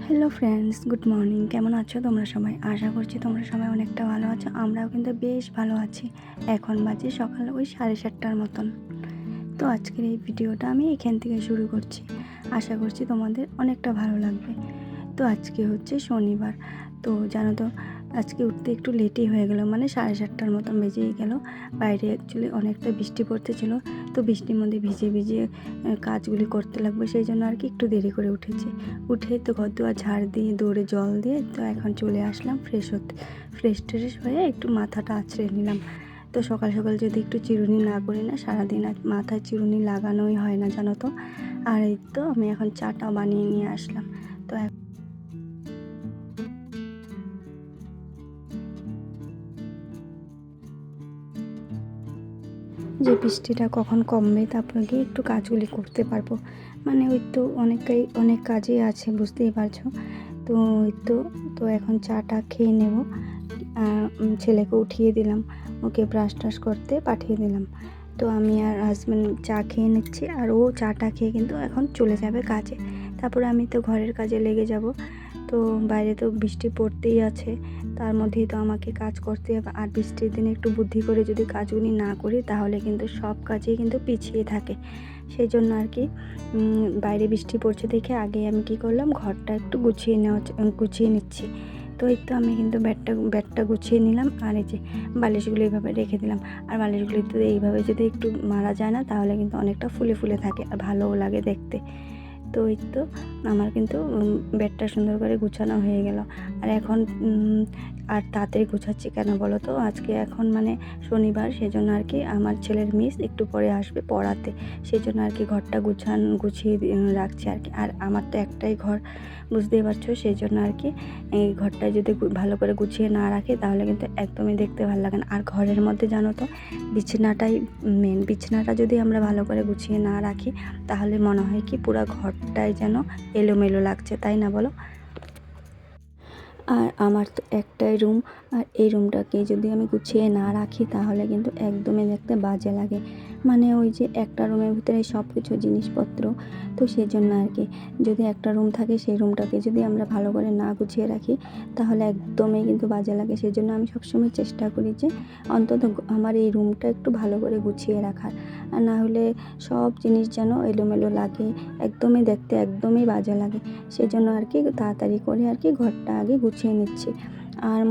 Hello friends, good morning. কেমন আছো তোমরা সবাই? আশা করছি তোমরা সবাই অনেকটা ভালো আছো। আমরাও কিন্তু বেশ ভালো আছি। এখন বাজে সকাল ওই 7:30টার মতন। তো আজকের এই ভিডিওটা আমি এখান থেকে শুরু করছি। আশা করছি তোমাদের অনেকটা ভালো লাগবে। তো আজকে হচ্ছে শনিবার। তো জানো তো, আজকে উঠতে একটু লেটই হয়ে গেল, মানে 7:30টার মতন বেজেই গেল। বাইরে অ্যাকচুয়ালি অনেকটা বৃষ্টি পড়তেছিল, তো বৃষ্টির মধ্যে ভিজে ভিজে কাজগুলি করতে লাগবে, সেই জন্য আর কি একটু দেরি করে উঠেছি। উঠেই তো ঘর দুয়ার ঝাড় দিয়ে দৌড়ে জল দিয়ে তো এখন চলে আসলাম ফ্রেশ হতে। ফ্রেশ হয়ে একটু মাথাটা আঁচড়ে নিলাম। তো সকাল সকাল যদি একটু চিরুনি না করি না, সারাদিন আর মাথায় চিরুনি লাগানোই হয় না, জানো তো। আর এই তো আমি এখন চাটা বানিয়ে নিয়ে আসলাম। তো যে বৃষ্টিটা কখন কমবে, তারপরে গিয়ে একটু কাজগুলি করতে পারবো। মানে ওই তো অনেক কাজই আছে, বুঝতেই পারছো। তো ওই তো এখন চাটা খেয়ে নেব। ছেলেকে উঠিয়ে দিলাম, ওকে ব্রাশ টাশ করতে পাঠিয়ে দিলাম। তো আমি আর হাজব্যান্ড চা খেয়ে নিচ্ছি, আর ও চাটা খেয়ে কিন্তু এখন চলে যাবে কাজে। তারপরে আমি তো ঘরের কাজে লেগে যাব। তো বাইরে তো বৃষ্টি পড়তেই আছে, তার মধ্যেই তো আমাকে কাজ করতে হবে। আর বৃষ্টির দিনে একটু বুদ্ধি করে যদি কাজগুলি না করি, তাহলে কিন্তু সব কাজেই কিন্তু পিছিয়ে থাকে। সেই জন্য আর কি বাইরে বৃষ্টি পড়ছে দেখে আগে আমি কি করলাম, ঘরটা একটু গুছিয়ে নিচ্ছি। তো এই তো আমি কিন্তু ব্যাটটা গুছিয়ে নিলাম, আর এই যে বালিশগুলো এইভাবে রেখে দিলাম। আর বালিশগুলি তো এইভাবে যদি একটু মারা যায় না, তাহলে কিন্তু অনেকটা ফুলে ফুলে থাকে আর ভালোও লাগে দেখতে। তো এই তো আমার কিন্তু বেডটা সুন্দর করে গুছানো হয়ে গেল। আর এখন আর তাড়াতাড়ি গুছাচ্ছি কেন বলো তো, আজকে এখন মানে শনিবার, সেজন্য আর কি আমার ছেলের মিস একটু পরে আসবে পড়াতে। সেই জন্য আর কি ঘরটা গুছিয়ে রাখছি আর কি। আর আমার তো একটাই ঘর, বুঝতেই পারছো। সেই জন্য আর কি এই ঘরটা যদি ভালো করে গুছিয়ে না রাখে, তাহলে কিন্তু একদমই দেখতে ভালো লাগে না। আর ঘরের মধ্যে জানো তো, বিছানাটাই মেন। বিছানাটা যদি আমরা ভালো করে গুছিয়ে না রাখি, তাহলে মনে হয় কি পুরো ঘরটাই যেন এলোমেলো লাগছে, তাই না বলো? আর আমার তো একটাই রুম, আর এই রুমটাকে যদি আমি গুছিয়ে না রাখি, তাহলে কিন্তু একদমই দেখতে বাজে লাগে। মানে ওই যে একটা রুমের ভিতরে সব কিছু জিনিসপত্র, তো সেই জন্য আর কি যদি একটা রুম থাকে, সেই রুমটাকে যদি আমরা ভালো করে না গুছিয়ে রাখি, তাহলে একদমই কিন্তু বাজে লাগে। সেই জন্য আমি সবসময় চেষ্টা করি যে অন্তত আমার এই রুমটা একটু ভালো করে গুছিয়ে রাখার। আর না হলে সব জিনিস যেন এলোমেলো লাগে, একদমই দেখতে একদমই বাজে লাগে। সেই জন্য আর কি তাড়াতাড়ি করে আর কি ঘরটা আগে গুছিয়ে নিচ্ছি। আর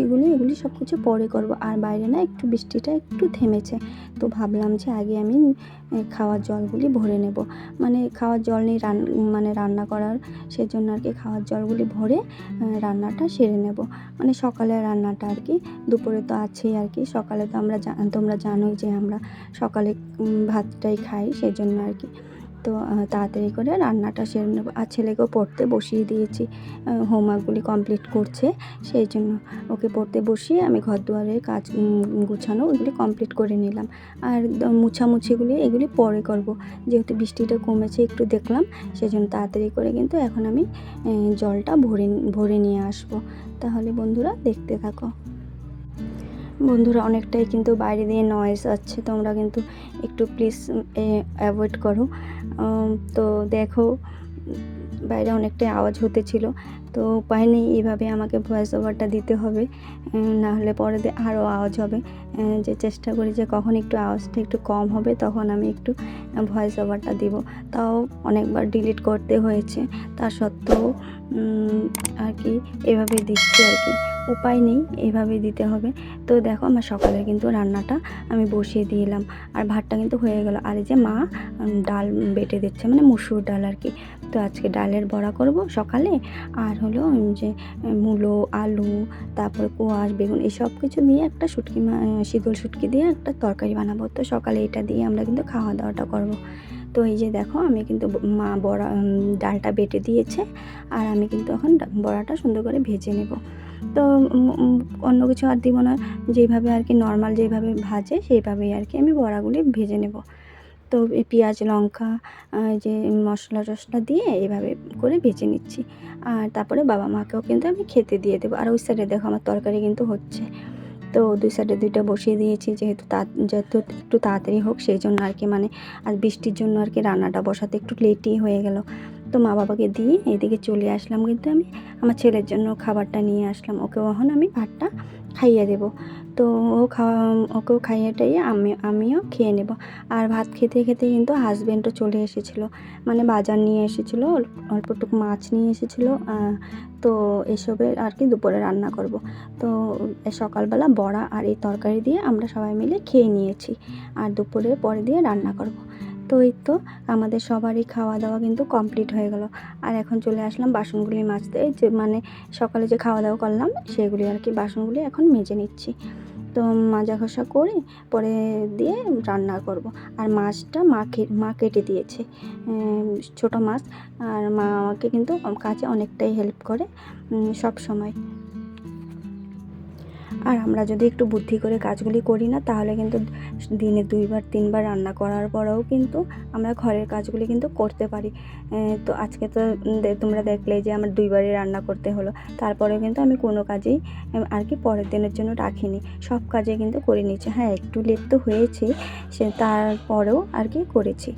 এগুলি সব কিছু পরে করব। আর বাইরে না একটু বৃষ্টিটা একটু থেমেছে, তো ভাবলাম যে আগে আমি খাওয়ার জলগুলি ভরে নেব। মানে খাওয়ার জল নেই রান্না করার, সেজন্য আর কি খাওয়ার জলগুলি ভরে রান্নাটা সেরে নেব। মানে সকালের রান্নাটা আর কি, দুপুরে তো আছেই আর কি। সকালে তো তোমরা জানোই যে আমরা সকালে ভাতটাই খাই, সেই জন্য আর কি। তো তাড়াতাড়ি করে রান্নাটা সেরে নেব। আর ছেলেকেও পড়তে বসিয়ে দিয়েছি, হোমওয়ার্কগুলি কমপ্লিট করছে, সেই জন্য ওকে পড়তে বসিয়ে আমি ঘর দুয়ারের কাজ গুছানো ওইগুলি কমপ্লিট করে নিলাম। আর মুছামুছিগুলি এগুলি পরে করব, যেহেতু বৃষ্টিটা কমেছে একটু দেখলাম, সেই জন্য তাড়াতাড়ি করে কিন্তু এখন আমি জলটা ভরে নিয়ে আসবো। তাহলে বন্ধুরা দেখতে থাকো। বন্ধুরা, অনেকটাই কিন্তু বাইরে দিয়ে নয়েজ আসছে, তোমরা কিন্তু একটু প্লিজ অ্যাভয়েড করো। তো দেখো, বাইরে অনেকটাই আওয়াজ হতেছিল, তো উপায় নেই, এভাবে আমাকে ভয়েস ওভারটা দিতে হবে, না হলে পরে আরও আওয়াজ হবে। যে চেষ্টা করি যে কখন একটু আওয়াজটা একটু কম হবে, তখন আমি একটু ভয়েস ওভারটা দিব। তাও অনেকবার ডিলিট করতে হয়েছে, তা সত্ত্বেও আর কি এভাবে দিচ্ছি আর কি। উপায় নেই, এভাবেই দিতে হবে। তো দেখো, আমার সকালে কিন্তু রান্নাটা আমি বসিয়ে দিলাম, আর ভাতটা কিন্তু হয়ে গেল। আর এই যে মা ডাল বেটে দিচ্ছে, মানে মুসুর ডাল আর কি। তো আজকে ডালের বড়া করব সকালে, আর হলো যে মূলো, আলু, তারপরে কোয়াশ, বেগুন, এই সব কিছু দিয়ে একটা শীতল শুটকি দিয়ে একটা তরকারি বানাবো। তো সকালে এটা দিয়ে আমরা কিন্তু খাওয়া দাওয়াটা করব। তো এই যে দেখো, আমি কিন্তু মা ডালটা বেটে দিয়েছে, আর আমি কিন্তু এখন বড়াটা সুন্দর করে ভেজে নেব। তো অন্য কিছু আর দিব না, যেভাবে আর কি নর্মাল যেভাবে ভাজে সেইভাবেই আর কি আমি বড়াগুলি ভেজে নেব। তো এই পেঁয়াজ লঙ্কা যে মশলা টশলা দিয়ে এভাবে করে ভেজে নিচ্ছি। আর তারপরে বাবা মাকেও কিন্তু আমি খেতে দিয়ে দেবো। আর ওই সাইডে দেখো আমার তরকারি কিন্তু হচ্ছে। তো দুই সাইডে দুইটা বসিয়ে দিয়েছি, যেহেতু একটু তাড়াতাড়ি হোক, সেই জন্য আর কি। মানে আর বৃষ্টির জন্য আর কি রান্নাটা বসাতে একটু লেটই হয়ে গেল। তো মা বাবাকে দিয়ে এদিকে চলে আসলাম, কিন্তু আমি আমার ছেলের জন্য খাবারটা নিয়ে আসলাম, ওকেও এখন আমি ভাতটা খাইয়ে দেবো। তো ওকেও খাইয়ে টাইয়ে আমিও খেয়ে নেব। আর ভাত খেতে খেতে কিন্তু হাজব্যান্ডও চলে এসেছিলো, মানে বাজার নিয়ে এসেছিলো, অল্পটুকু মাছ নিয়ে এসেছিলো। তো এসবের আর কি দুপুরে রান্না করব। তো সকালবেলা বড়া আর এই তরকারি দিয়ে আমরা সবাই মিলে খেয়ে নিয়েছি, আর দুপুরে পরে দিয়ে রান্না করব। তো এই তো আমাদের সবারই খাওয়া দাওয়া কিন্তু কমপ্লিট হয়ে গেল। আর এখন চলে আসলাম বাসনগুলি মাজতে, যে মানে সকালে যে খাওয়া দাওয়া করলাম সেগুলি আর কি বাসনগুলি এখন মেজে নিচ্ছি। তো মাজা ঘষা করে পরে দিয়ে রান্না করব। আর মাছটা মা কেটে দিয়েছে, ছোট মাছ। আর মা আমাকে কিন্তু কাজে অনেকটাই হেল্প করে সব সময়। আর আমরা যদি একটু বুদ্ধি করে কাজগুলি করি না, তাহলে কিন্তু দিনে 2বার 3বার রান্না করার পরেও কিন্তু আমরা ঘরের কাজগুলি কিন্তু করতে পারি। তো আজকে তো তোমরা দেখলে যে আমার 2বারই রান্না করতে হলো, তারপরেও কিন্তু আমি কোনো কাজেই আর কি পরের দিনের জন্য রাখিনি, সব কাজে কিন্তু করে নিয়েছি। হ্যাঁ, একটু লেট তো হয়েছে, সে তারপরেও আর কি করেছি।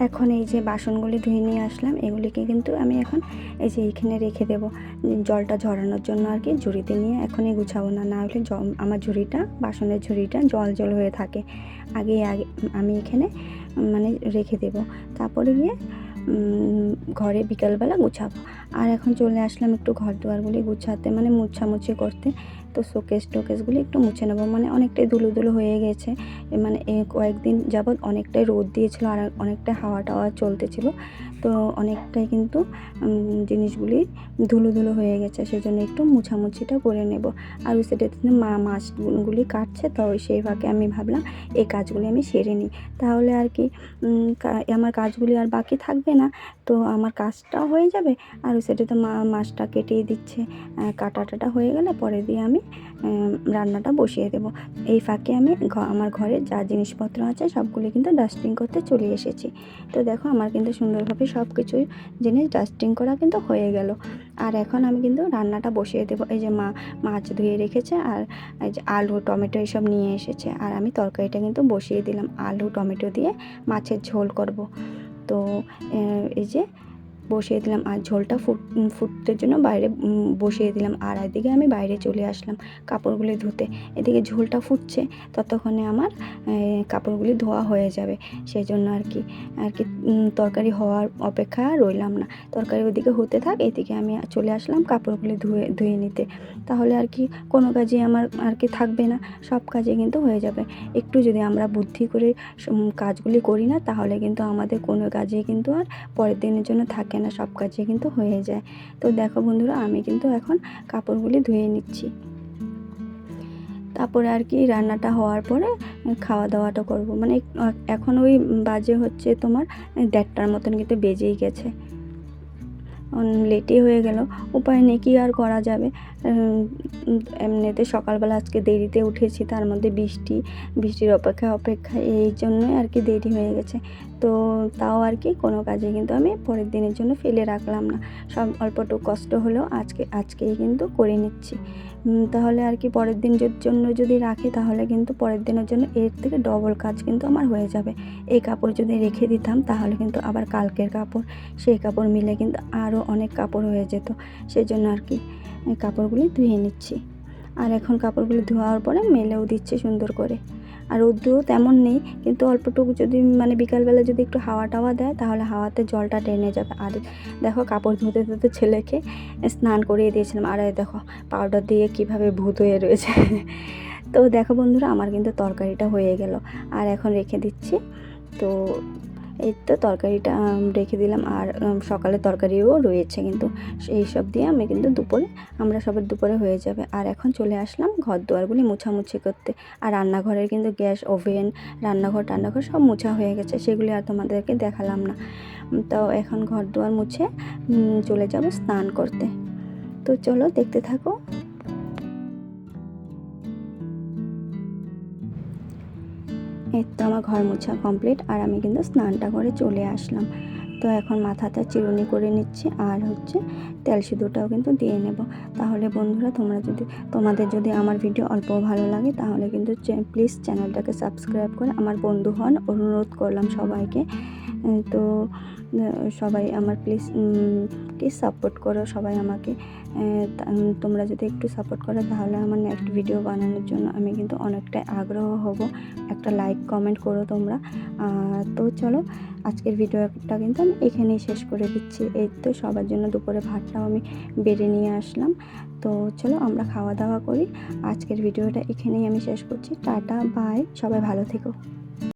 এখন এই যে বাসনগুলি ধুয়ে নিয়ে আসলাম, এগুলিকে কিন্তু আমি এখন এই যে এইখানে রেখে দেবো জলটা ঝরানোর জন্য আর কি। ঝুড়িতে নিয়ে এখনই গুছাবো না, না হলে আমার ঝুড়িটা, বাসনের ঝুড়িটা জল হয়ে থাকে। আগে আমি এখানে মানে রেখে দেবো, তারপরে গিয়ে ঘরে বিকালবেলা গুছাবো। আর এখন চলে আসলাম একটু ঘর দুয়ারগুলি গুছাতে, মানে মুছামুছি করতে। তো টোকেসগুলি একটু মুছে নেবো, মানে অনেকটাই ধুলো হয়ে গেছে। মানে কয়েকদিন যাবৎ অনেকটাই রোদ দিয়েছিল, আর অনেকটা হাওয়া টাওয়া চলতেছিল, তো অনেকটাই কিন্তু জিনিসগুলি ধুলো হয়ে গেছে, সেজন্য একটু মুছামুছিটা করে নেব। আর ওই সাইডে মা মাছগুলি কাটছে, তো সেই ফাঁকে আমি ভাবলাম এই কাজগুলি আমি সেরে নিই, তাহলে আর কি আমার কাজগুলি আর বাকি থাকবে না, তো আমার কাজটাও হয়ে যাবে। আর ওই সাইডে তো মা মাছটা কেটেই দিচ্ছে, কাটাটা হয়ে গেলে পরে দিয়ে আমি রান্নাটা বসিয়ে দেবো। এই ফাঁকে আমি আমার ঘরে যা জিনিসপত্র আছে সবগুলি কিন্তু ডাস্টিং করতে চলে এসেছি। তো দেখো আমার কিন্তু সুন্দরভাবে সব কিছুই জিনিস ডাস্টিং করা কিন্তু হয়ে গেল। আর এখন আমি কিন্তু রান্নাটা বসিয়ে দেবো। এই যে মা মাছ ধুয়ে রেখেছে, আর এই যে আলু টমেটো এসব নিয়ে এসেছে, আর আমি তরকারিটা কিন্তু বসিয়ে দিলাম, আলু টমেটো দিয়ে মাছের ঝোল করব। তো এই যে বসিয়ে দিলাম, আর ঝোলটা ফুটতে জন্য বাইরে বসিয়ে দিলাম। আর এদিকে আমি বাইরে চলে আসলাম কাপড়গুলি ধুতে। এদিকে ঝোলটা ফুটছে, ততক্ষণে আমার কাপড়গুলি ধোয়া হয়ে যাবে, সেই জন্য আর কি তরকারি হওয়ার অপেক্ষা রইলাম না। তরকারি ওদিকে হতে থাক, এদিকে আমি চলে আসলাম কাপড়গুলি ধুয়ে নিতে। তাহলে আর কি কোনো কাজে আমার আর কি থাকবে না, সব কাজে কিন্তু হয়ে যাবে। একটু যদি আমরা বুদ্ধি করে কাজগুলি করি না, তাহলে কিন্তু আমাদের কোনো কাজে কিন্তু আর পরের দিনের জন্য থাকে না, সব কাজে কিন্তু হয়ে যায়। তো দেখো বন্ধুরা, আমি কিন্তু এখন কাপড়গুলি ধুয়ে নিচ্ছি, তারপরে আর কি রান্নাটা হওয়ার পরে খাওয়া দাওয়াটা করব। মানে এখন ওই বাজে হচ্ছে তোমার 1:30টার মতন কিন্তু বেজেই গেছে, লেটই হয়ে গেল, উপায় নেই, কি আর করা যাবে। এমনিতে সকালবেলা আজকে দেরিতে উঠেছি, তার মধ্যে বৃষ্টির অপেক্ষা এই জন্যই আর কি দেরি হয়ে গেছে। তো তাও আর কি কোনো কাজে কিন্তু আমি পরের দিনের জন্য ফেলে রাখলাম না, সব অল্পটুকু কষ্ট হলেও আজকেই কিন্তু করে নিচ্ছি। তাহলে আর কি পরের দিনের জন্য যদি রাখি, তাহলে কিন্তু পরের দিনের জন্য এর থেকে ডবল কাজ কিন্তু আমার হয়ে যাবে। এই কাপড় যদি রেখে দিতাম, তাহলে কিন্তু আবার কালকের কাপড়, সেই কাপড় মিলে কিন্তু আরও অনেক কাপড় হয়ে যেত। সেই জন্য আর কি কাপড়গুলি ধুয়ে নিচ্ছি। আর এখন কাপড়গুলি ধোয়ার পরে মেলেও দিচ্ছি সুন্দর করে। আর রোদ্দুরও তেমন নেই, কিন্তু অল্পটুকু যদি মানে বিকালবেলা যদি একটু হাওয়া টাওয়া দেয়, তাহলে হাওয়াতে জলটা টেনে যাবে। আর দেখো কাপড় ধুতে ছেলেকে স্নান করিয়ে দিয়েছিলাম, আর দেখো পাউডার দিয়ে কিভাবে ভূত হয়ে রয়েছে। তো দেখো বন্ধুরা, আমার কিন্তু তরকারিটা হয়ে গেল, আর এখন রেখে দিচ্ছি। তো এই তো তরকারিটা রেখে দিলাম, আর সকালে তরকারিও রয়েছে কিন্তু, এই সব দিয়ে আমি কিন্তু আমরা সবার দুপুরে হয়ে যাবে। আর এখন চলে আসলাম ঘর দুয়ারগুলি মুছামুছি করতে। আর রান্নাঘরের কিন্তু গ্যাস, ওভেন, রান্নাঘর সব মোছা হয়ে গেছে, সেগুলি আর তোমাদেরকে দেখালাম না। তো এখন ঘর দুয়ার মুছে চলে যাব স্নান করতে। তো চলো দেখতে থাকো। এই তো আমার ঘর মোছা কমপ্লিট, আর আমি কিন্তু স্নানটা করে চলে আসলাম। তো এখন মাথাটা চিরুনি করে নিচ্ছি, আর হচ্ছে তেল সিঁদুরটাও কিন্তু দিয়ে নেব। তাহলে বন্ধুরা তোমাদের যদি আমার ভিডিও অল্প ভালো লাগে তাহলে কিন্তু প্লিজ চ্যানেলটাকে সাবস্ক্রাইব করে আমার বন্ধু হন, অনুরোধ করলাম সবাইকে। তো সবাই আমার প্লিজ সাপোর্ট করো সবাই আমাকে। তোমরা যদি একটু সাপোর্ট করো তাহলে আমার নেক্সট ভিডিও বানানোর জন্য আমি কিন্তু অনেকটাই আগ্রহ হব। একটা লাইক কমেন্ট করো তোমরা। তো চলো আজকের ভিডিওটা কিন্তু আমি এখানেই শেষ করে দিচ্ছি। এই তো সবার জন্য দুপুরে ভাতটাও আমি বেড়ে নিয়ে আসলাম। তো চলো আমরা খাওয়া দাওয়া করি। আজকের ভিডিওটা এখানেই আমি শেষ করছি। টাটা, বাই, সবাই ভালো থেকো।